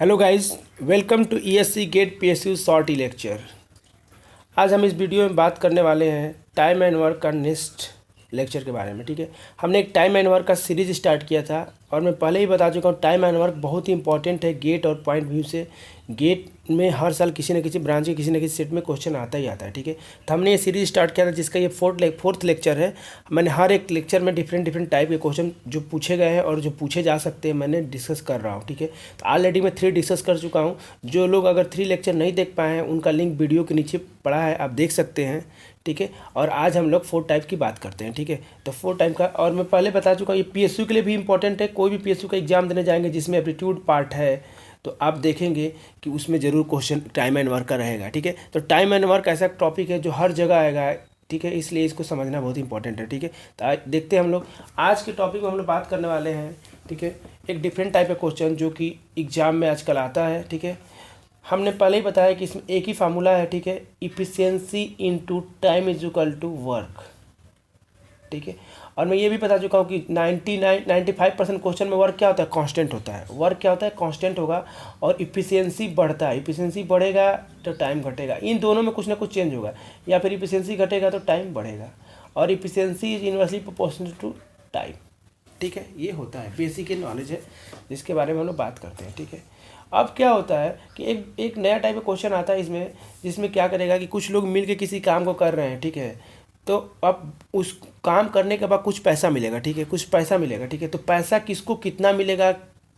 Hello guys, welcome to ESC GATE PSU short e lecture. आज हम इस वीडियो में बात करने वाले हैं टाइम एंड वर्क का नेक्स्ट लेक्चर के बारे में। ठीक है, हमने एक टाइम एंड वर्क का सीरीज स्टार्ट किया था और मैं पहले ही बता चुका हूँ टाइम एंड वर्क बहुत ही इंपॉर्टेंट है गेट और पॉइंट व्यू से। गेट में हर साल किसी न किसी ब्रांच के किसी न किसी सेट में क्वेश्चन आता ही आता है। ठीक है, तो हमने ये सीरीज स्टार्ट किया था जिसका ये फोर्थ लेक्चर है। मैंने हर एक लेक्चर में डिफरेंट टाइप के क्वेश्चन जो पूछे गए हैं और जो पूछे जा सकते हैं मैंने डिस्कस कर रहा हूँ। ठीक है, तो ऑलरेडी मैं 3 डिस्कस कर चुका हूँ। जो लोग अगर 3 लेक्चर नहीं देख पाए हैं उनका लिंक वीडियो के नीचे पड़ा है, आप देख सकते हैं। ठीक है, और आज हम लोग 4 टाइप की बात करते हैं। ठीक है, तो 4 टाइप का, और मैं पहले बता चुका हूँ ये पीएसयू के लिए भी इंपॉर्टेंट है। कोई भी पीएसयू का एग्जाम देने जाएंगे जिसमें एप्टीट्यूड पार्ट है तो आप देखेंगे कि उसमें ज़रूर क्वेश्चन टाइम एंड वर्क का रहेगा। ठीक है, तो टाइम एंड वर्क ऐसा टॉपिक है जो हर जगह आएगा। ठीक है, इसलिए इसको समझना बहुत इंपॉर्टेंट है। ठीक है, तो आज देखते हैं हम लोग आज के टॉपिक में हम लोग बात करने वाले हैं। ठीक है, एक डिफरेंट टाइप का क्वेश्चन जो कि एग्जाम में आजकल आता है। ठीक है, हमने पहले ही बताया कि इसमें एक ही फार्मूला है। ठीक है, efficiency into time is equal to work. ठीक है, और मैं ये भी बता चुका हूँ कि 95% क्वेश्चन में वर्क क्या होता है, कांस्टेंट होता है। वर्क क्या होता है, कांस्टेंट होगा और इफिशियंसी बढ़ता है। इफिशियंसी बढ़ेगा तो टाइम घटेगा, इन दोनों में कुछ ना कुछ चेंज होगा, या फिर इफिशियंसी घटेगा तो टाइम बढ़ेगा। और efficiency is inversely proportional to time. ठीक है, ये होता है, बेसिक नॉलेज है जिसके बारे में हम लोग बात करते हैं। ठीक है, अब क्या होता है कि एक नया टाइप का क्वेश्चन आता है इसमें, जिसमें क्या करेगा कि कुछ लोग मिल के किसी काम को कर रहे हैं। ठीक है, तो अब उस काम करने के बाद कुछ पैसा मिलेगा। ठीक है, कुछ पैसा मिलेगा। ठीक है, तो पैसा किसको कितना मिलेगा,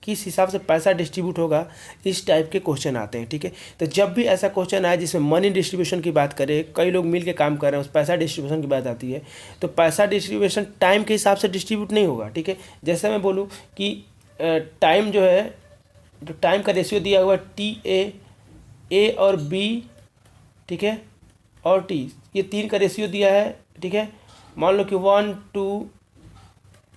किस हिसाब से पैसा डिस्ट्रीब्यूट होगा, इस टाइप के क्वेश्चन आते हैं। ठीक है, तो जब भी ऐसा क्वेश्चन आए जिसमें मनी डिस्ट्रीब्यूशन की बात करें, कई लोग मिल के काम कर रहे हैं, उस पैसा डिस्ट्रीब्यूशन की बात आती है, तो पैसा डिस्ट्रीब्यूशन टाइम के हिसाब से डिस्ट्रीब्यूट नहीं होगा। ठीक है, जैसे मैं बोलूँ कि टाइम जो है, तो टाइम का रेशियो दिया हुआ ए और बी। ठीक है, और टी, ये 3 का रेशियो दिया है। ठीक है, मान लो कि 1 2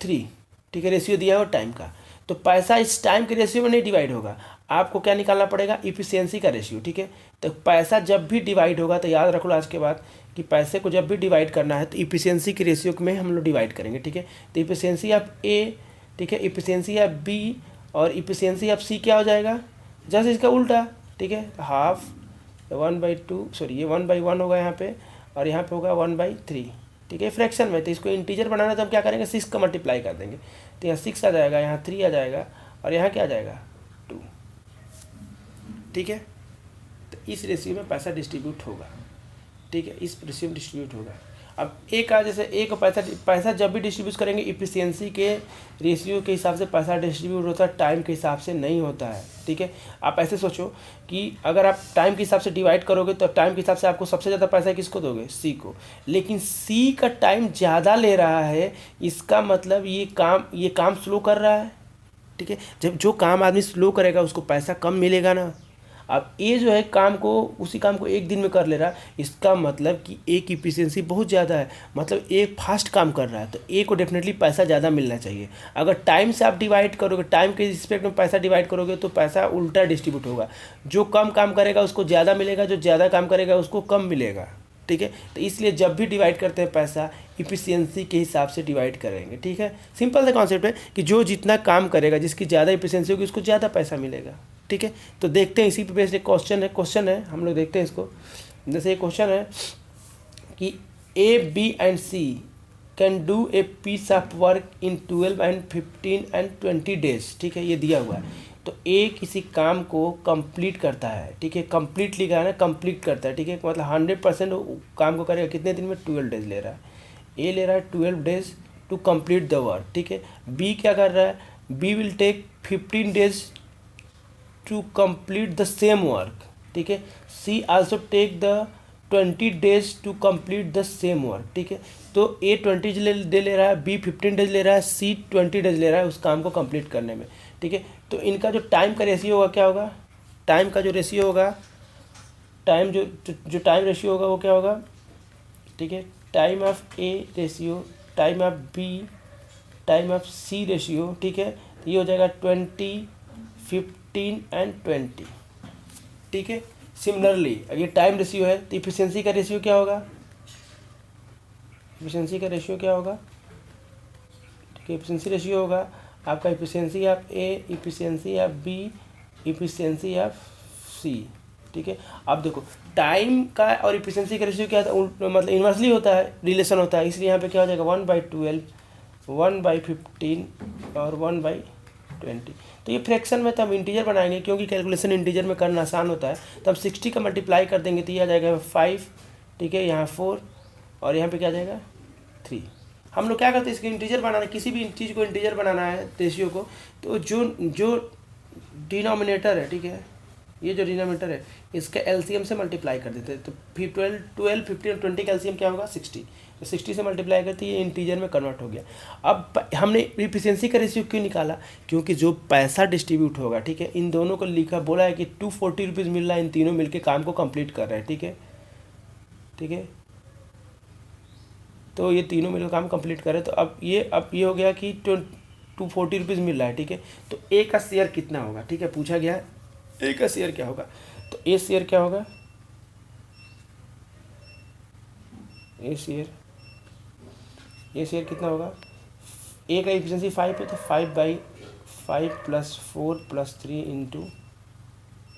3। ठीक है, रेशियो दिया हुआ टाइम का, तो पैसा इस टाइम के रेशियो में नहीं डिवाइड होगा। आपको क्या निकालना पड़ेगा, इफिशियंसी का रेशियो। ठीक है, तो पैसा जब भी डिवाइड होगा, तो याद रखो आज के बाद कि पैसे को जब भी डिवाइड करना है तो इफिशियंसी के रेशियो में हम लोग डिवाइड करेंगे। ठीक है, तो इफिशियंसी ऑफ ए, ठीक है, इफिशियंसी ऑफ बी और इफिशियंसी ऑफ सी क्या हो जाएगा, जस्ट इसका उल्टा। ठीक है, हाफ 1/2, सॉरी ये 1/1 होगा यहाँ पे, और यहाँ पे होगा 1/3। ठीक है, फ्रैक्शन में, तो इसको इंटीजर बनाना है तो हम क्या करेंगे, 6 का मल्टीप्लाई कर देंगे, तो यहाँ 6 आ जाएगा, यहाँ 3 आ जाएगा, और यहाँ क्या आ जाएगा 2। ठीक है, तो इस रेशियो में पैसा डिस्ट्रीब्यूट होगा। ठीक है, इस रेशियो में डिस्ट्रीब्यूट होगा। अब ए का, जैसे ए को पैसा जब भी डिस्ट्रीब्यूट करेंगे इफिशियंसी के रेशियो के हिसाब से पैसा डिस्ट्रीब्यूट होता है, टाइम के हिसाब से नहीं होता है। ठीक है, आप ऐसे सोचो कि अगर आप टाइम के हिसाब से डिवाइड करोगे तो टाइम के हिसाब से आपको सबसे ज़्यादा पैसा किसको दोगे, सी को। लेकिन सी का टाइम ज़्यादा ले रहा है, इसका मतलब ये काम स्लो कर रहा है। ठीक है, जब जो काम आदमी स्लो करेगा उसको पैसा कम मिलेगा ना। अब ए जो है उसी काम को 1 दिन में कर ले रहा है, इसका मतलब कि ए की इफिशियंसी बहुत ज़्यादा है, मतलब ए फास्ट काम कर रहा है, तो ए को डेफिनेटली पैसा ज़्यादा मिलना चाहिए। अगर टाइम से आप डिवाइड करोगे, टाइम के रिस्पेक्ट में पैसा डिवाइड करोगे तो पैसा उल्टा डिस्ट्रीब्यूट होगा। जो कम काम करेगा उसको ज़्यादा मिलेगा, जो ज़्यादा काम करेगा उसको कम मिलेगा। ठीक है, तो इसलिए जब भी डिवाइड करते हैं पैसा इफिशियंसी के हिसाब से डिवाइड करेंगे। ठीक है, सिंपल सा कॉन्सेप्ट है कि जो जितना काम करेगा, जिसकी ज़्यादा इफिशियंसी होगी उसको ज़्यादा पैसा मिलेगा। ठीक है, तो देखते हैं, इसी पे बेस्ड एक क्वेश्चन है, हम लोग देखते हैं इसको। जैसे ये क्वेश्चन है कि A B and C can do a piece of work in 12 and 15 and 20 days। ठीक है, ये दिया हुआ है, तो ए किसी काम को कंप्लीट करता है। ठीक है, कंप्लीट लिखा है ना, कंप्लीट करता है। ठीक है, मतलब 100% काम को करेगा, कितने दिन में, 12 डेज ले रहा है। ए ले रहा है 12 days to complete the work. ठीक है, बी क्या कर रहा है, B will take 15 days to complete the same work. ठीक है, C also take the 20 days to complete the same work. ठीक है, तो ए 20 डे ले रहा है, बी 15 डेज ले रहा है, सी 20 डेज ले रहा है उस काम को कंप्लीट करने में। ठीक है, तो इनका जो टाइम का रेशियो होगा क्या होगा, टाइम का जो रेशियो होगा, टाइम जो टाइम रेशियो होगा वो क्या होगा। ठीक है, time of A ratio, time of B, time of C ratio. ठीक है, तो ये हो जाएगा 20, 15 and 20। ठीक है, सिमिलरली अगर ये टाइम रेशियो है तो इफिशियंसी का रेशियो क्या होगा, इफिशियंसी का रेशियो क्या होगा। ठीक है, इफिशियंसी रेशियो होगा आपका efficiency of A, efficiency of B, efficiency of C, ठीक है। अब देखो टाइम का और इफिशियंसी का रेशियो क्या है, मतलब इन्वर्सली होता है, रिलेशन होता है, इसलिए यहाँ पे क्या हो जाएगा 1/12, 1/15 और 1/20। तो ये फ्रैक्शन में तो हम इंटीजर बनाएंगे, क्योंकि कैलकुलेशन इंटीजर में करना आसान होता है। तो हम 60 का मल्टीप्लाई कर देंगे तो ये आ जाएगा 5, ठीक है, यहाँ 4 और यहाँ पे क्या आ जाएगा 3। हम लोग क्या करते हैं, इसको इंटीजर बनाना, किसी भी चीज़ को इंटीजर बनाना है रेशियो को, तो जो डिनोमिनेटर है, ठीक है, ये जो डिनोमिनेटर है इसका एलसीएम से मल्टीप्लाई कर देते हैं। तो फिर 12, 15 और 20 का एलसीएम क्या होगा 60, तो 60 से मल्टीप्लाई करते ये इंटीजर में कन्वर्ट हो गया। अब हमने इफिशियंसी का रेशियो क्यों निकाला, क्योंकि जो पैसा डिस्ट्रीब्यूट होगा, ठीक है, इन दोनों को लिखा, बोला है कि 240 रुपीज़ मिल रहा है, इन तीनों मिलकर काम को कंप्लीट कर रहे हैं, ठीक है, ठीक है। तो ये तीनों मिलकर काम कंप्लीट कर रहे हैं। तो अब ये हो गया कि 240 रुपीज़ मिल रहा है, ठीक है। तो ए का शेयर कितना होगा, ठीक है, पूछा गया है ए का शेयर क्या होगा। तो ए शेयर क्या होगा, ए शेयर कितना होगा, ए का एफिशिएंसी 5 है, तो 5/5 + 4 + 3 इंटू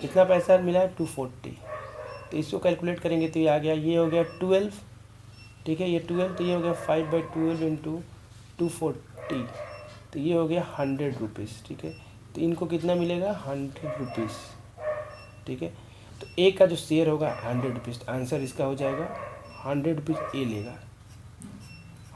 कितना पैसा मिला है 240। तो इसको कैलकुलेट करेंगे तो ये आ गया, ये हो गया 12, ठीक है, ये 12, तो ये हो गया 5/12 इंटू 240, तो ये हो गया 100 रुपीज़, ठीक है। तो इनको कितना मिलेगा 100 रुपीज़, ठीक है। तो ए का जो शेयर होगा 100 रुपीज़, तो आंसर इसका हो जाएगा 100 रुपीज़ ए लेगा,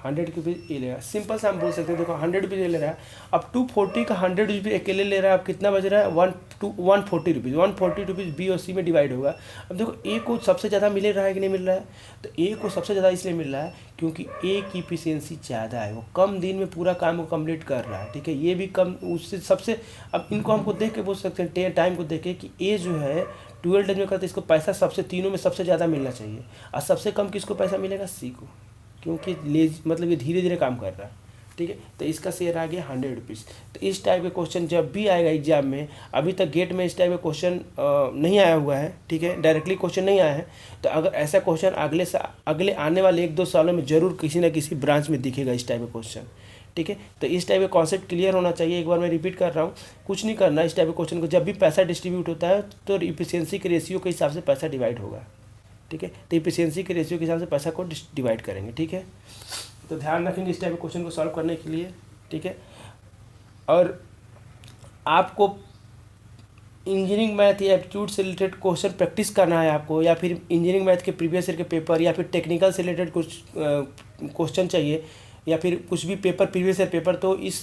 100 रुपीज़ ए लेगा। सिंपल सा हम बोल सकते हैं, देखो 100 रुपीज़ ए ले रहा है, अब 240 का 100 रुपीज़ अकेले ले रहा है, अब कितना बच रहा है 140 रुपीज़, 140 रुपीज़ बी और सी में डिवाइड होगा। अब देखो ए को सबसे ज़्यादा मिल रहा है कि नहीं मिल रहा है, तो ए को सबसे ज़्यादा इसलिए मिल रहा है क्योंकि ए की इफिशियंसी ज़्यादा है, वो कम दिन में पूरा काम को कंप्लीट कर रहा है, ठीक है। ये भी कम उससे सबसे, अब इनको हमको देख के बोल सकते हैं, टाइम को देख के कि ए जो है 12 डेज में करते, इसको पैसा सबसे तीनों में सबसे ज़्यादा मिलना चाहिए, और सबसे कम किसको पैसा मिलेगा सी को, क्योंकि मतलब ये धीरे धीरे काम कर रहा है, ठीक है। तो इसका शेयर आ गया 100 रुपीज़। तो इस टाइप के क्वेश्चन जब भी आएगा एग्जाम में, अभी तक गेट में इस टाइप का क्वेश्चन नहीं आया हुआ है, ठीक है, डायरेक्टली क्वेश्चन नहीं आया है। तो अगर ऐसा क्वेश्चन अगले आने वाले 1-2 सालों में जरूर किसी ना किसी ब्रांच में दिखेगा इस टाइप का क्वेश्चन, ठीक है। तो इस टाइप का कॉन्सेप्ट क्लियर होना चाहिए। एक बार मैं रिपीट कर रहा हूँ, कुछ नहीं करना, इस टाइप के क्वेश्चन को जब भी पैसा डिस्ट्रीब्यूट होता है तो इफिशियंसी के रेशियो के हिसाब से पैसा डिवाइड होगा, ठीक है। तो इफिशियंसी के रेशियो के हिसाब से पैसा को डिवाइड करेंगे, ठीक है। तो ध्यान रखेंगे इस टाइप के क्वेश्चन को सॉल्व करने के लिए, ठीक है। और आपको इंजीनियरिंग मैथ या एप्टीट्यूड से रिलेटेड क्वेश्चन प्रैक्टिस करना है आपको, या फिर इंजीनियरिंग मैथ के प्रीवियस ईयर के पेपर, या फिर टेक्निकल से रिलेटेड कुछ क्वेश्चन चाहिए, या फिर कुछ भी पेपर प्रीवियस ईयर पेपर, तो इस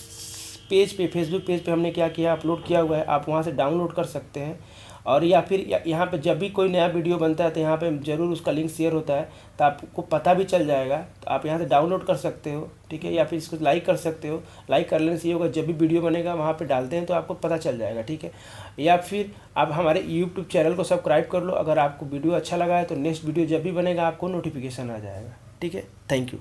पेज पे, फेसबुक पेज पे हमने क्या किया, अपलोड किया हुआ है, आप वहाँ से डाउनलोड कर सकते हैं। और या फिर यहाँ पे जब भी कोई नया वीडियो बनता है तो यहाँ पे ज़रूर उसका लिंक शेयर होता है, तो आपको पता भी चल जाएगा, तो आप यहाँ से डाउनलोड कर सकते हो, ठीक है। या फिर इसको लाइक कर सकते हो, लाइक कर लेने से ये होगा जब भी वीडियो बनेगा वहाँ पे डालते हैं तो आपको पता चल जाएगा, ठीक है। या फिर आप हमारे यूट्यूब चैनल को सब्सक्राइब कर लो, अगर आपको वीडियो अच्छा लगा है तो नेक्स्ट वीडियो जब भी बनेगा आपको नोटिफिकेशन आ जाएगा, ठीक है। Thank you.